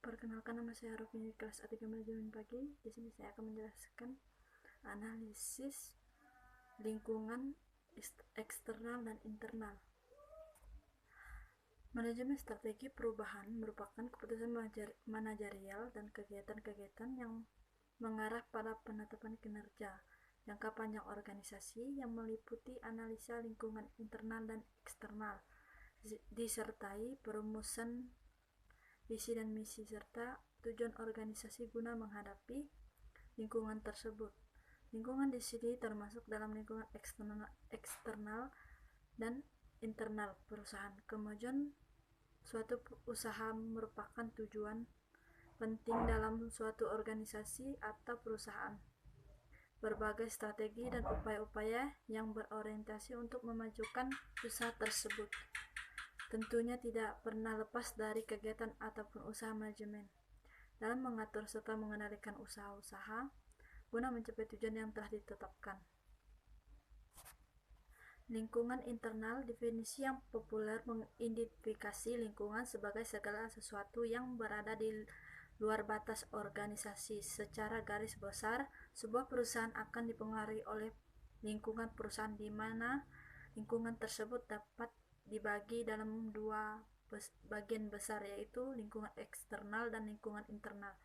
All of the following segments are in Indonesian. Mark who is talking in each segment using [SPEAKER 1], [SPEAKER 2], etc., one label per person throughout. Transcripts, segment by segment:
[SPEAKER 1] Perkenalkan, nama saya Rofini, kelas A3 Manajemen Pagi. Di sini saya akan menjelaskan analisis lingkungan eksternal dan internal. Manajemen strategi perubahan merupakan keputusan manajerial dan kegiatan-kegiatan yang mengarah pada penetapan kinerja jangka panjang organisasi yang meliputi analisa lingkungan internal dan eksternal, disertai perumusan visi dan misi serta tujuan organisasi guna menghadapi lingkungan tersebut. Lingkungan di sini termasuk dalam lingkungan eksternal dan internal perusahaan. Kemajuan suatu usaha merupakan tujuan penting dalam suatu organisasi atau perusahaan. Berbagai strategi dan upaya-upaya yang berorientasi untuk memajukan usaha tersebut tentunya tidak pernah lepas dari kegiatan ataupun usaha manajemen dalam mengatur serta mengendalikan usaha-usaha guna mencapai tujuan yang telah ditetapkan. Lingkungan internal, definisi yang populer mengidentifikasi lingkungan sebagai segala sesuatu yang berada di luar batas organisasi. Secara garis besar, sebuah perusahaan akan dipengaruhi oleh lingkungan perusahaan, di mana lingkungan tersebut dapat dibagi dalam dua bagian besar, yaitu lingkungan eksternal dan lingkungan internal.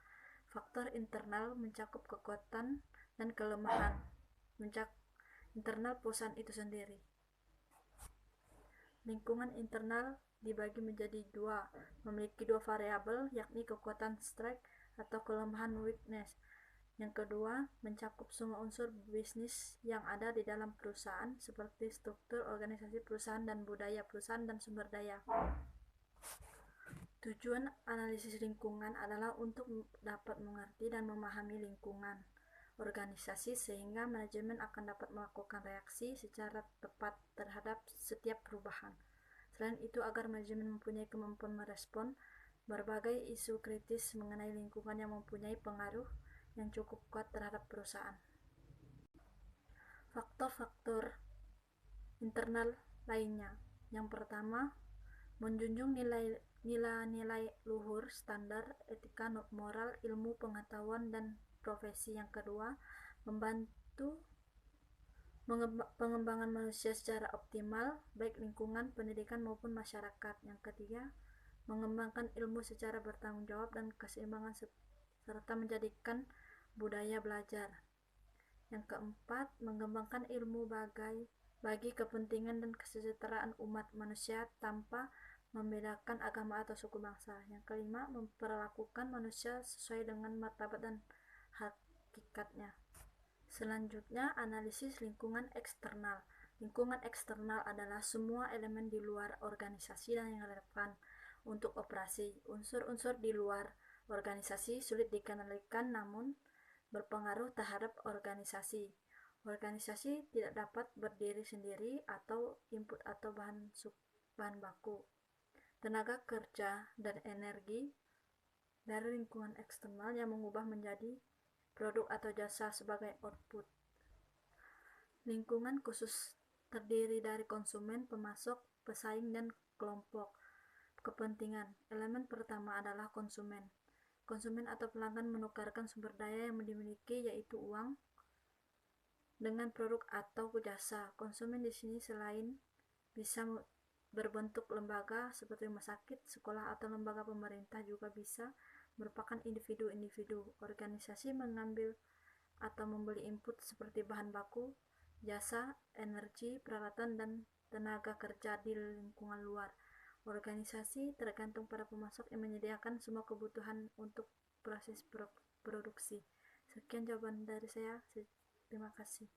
[SPEAKER 1] Faktor internal mencakup kekuatan dan kelemahan internal perusahaan itu sendiri. Lingkungan internal dibagi menjadi dua, memiliki dua variabel, yakni kekuatan strength atau kelemahan weakness. Yang kedua, mencakup semua unsur bisnis yang ada di dalam perusahaan, seperti struktur organisasi perusahaan dan budaya perusahaan dan sumber daya. Tujuan analisis lingkungan adalah untuk dapat mengerti dan memahami lingkungan organisasi sehingga manajemen akan dapat melakukan reaksi secara tepat terhadap setiap perubahan. Selain itu, agar manajemen mempunyai kemampuan merespon berbagai isu kritis mengenai lingkungan yang mempunyai pengaruh yang cukup kuat terhadap perusahaan. Faktor-faktor internal lainnya. Yang pertama, menjunjung nilai-nilai luhur, standar, etika, moral, ilmu, pengetahuan, dan profesi. Yang kedua, membantu pengembangan manusia secara optimal, baik lingkungan, pendidikan, maupun masyarakat. Yang ketiga, mengembangkan ilmu secara bertanggung jawab dan keseimbangan serta menjadikan budaya belajar. Yang keempat, mengembangkan ilmu bagi kepentingan dan kesejahteraan umat manusia tanpa membedakan agama atau suku bangsa. Yang kelima, memperlakukan manusia sesuai dengan martabat dan hakikatnya. Selanjutnya, analisis lingkungan eksternal. Lingkungan eksternal adalah semua elemen di luar organisasi dan yang relevan untuk operasi. Unsur-unsur di luar organisasi sulit dikendalikan namun berpengaruh terhadap organisasi. Organisasi tidak dapat berdiri sendiri atau input atau bahan baku, tenaga kerja, dan energi dari lingkungan eksternal yang mengubah menjadi produk atau jasa sebagai output. Lingkungan khusus terdiri dari konsumen, pemasok, pesaing, dan kelompok kepentingan. Elemen pertama adalah konsumen. Konsumen atau pelanggan menukarkan sumber daya yang dimiliki, yaitu uang, dengan produk atau jasa. Konsumen di sini selain bisa berbentuk lembaga seperti rumah sakit, sekolah, atau lembaga pemerintah, juga bisa merupakan individu-individu. Organisasi mengambil atau membeli input seperti bahan baku, jasa, energi, peralatan, dan tenaga kerja di lingkungan luar. Organisasi tergantung pada pemasok yang menyediakan semua kebutuhan untuk proses produksi. Sekian jawaban dari saya. Terima kasih.